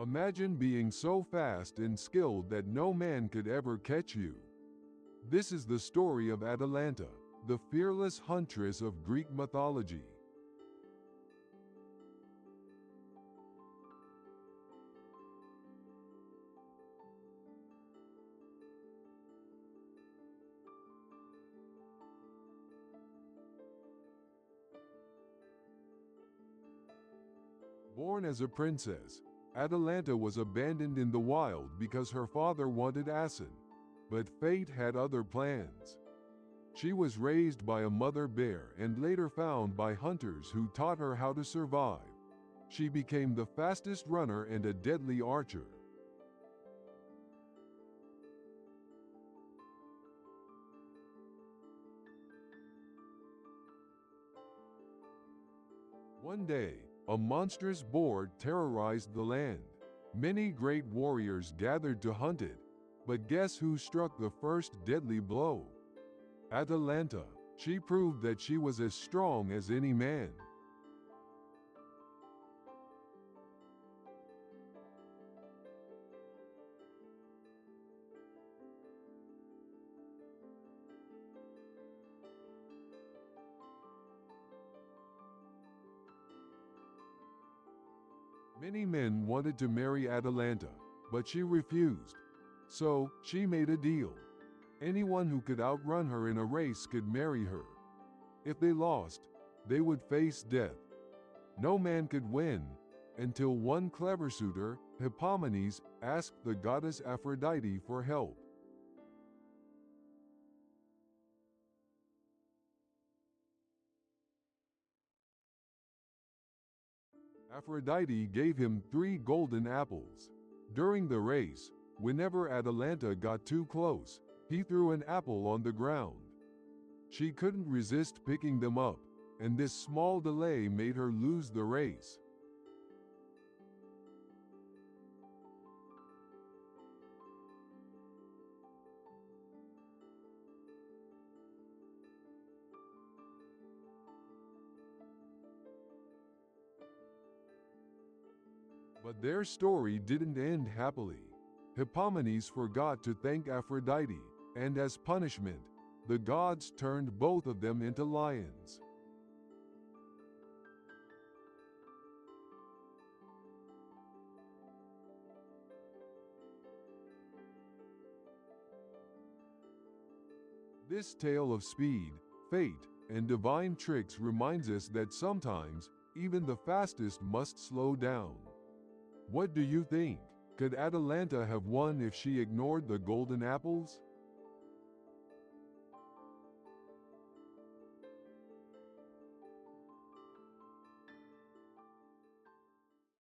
Imagine being so fast and skilled that no man could ever catch you. This is the story of Atalanta, the fearless huntress of Greek mythology. Born as a princess, Atalanta was abandoned in the wild because her father wanted Asin, but fate had other plans. She was raised by a mother bear and later found by hunters who taught her how to survive. She became the fastest runner and a deadly archer. One day, a monstrous boar terrorized the land. Many great warriors gathered to hunt it, but guess who struck the first deadly blow? Atalanta. She proved that she was as strong as any man. Many men wanted to marry Atalanta, but she refused. So, she made a deal. Anyone who could outrun her in a race could marry her. If they lost, they would face death. No man could win, until one clever suitor, Hippomenes, asked the goddess Aphrodite for help. Aphrodite gave him 3 golden apples. During the race, whenever Atalanta got too close, he threw an apple on the ground. She couldn't resist picking them up, and this small delay made her lose the race. But their story didn't end happily. Hippomenes forgot to thank Aphrodite, and as punishment, the gods turned both of them into lions. This tale of speed, fate, and divine tricks reminds us that sometimes, even the fastest must slow down. What do you think? Could Atalanta have won if she ignored the golden apples?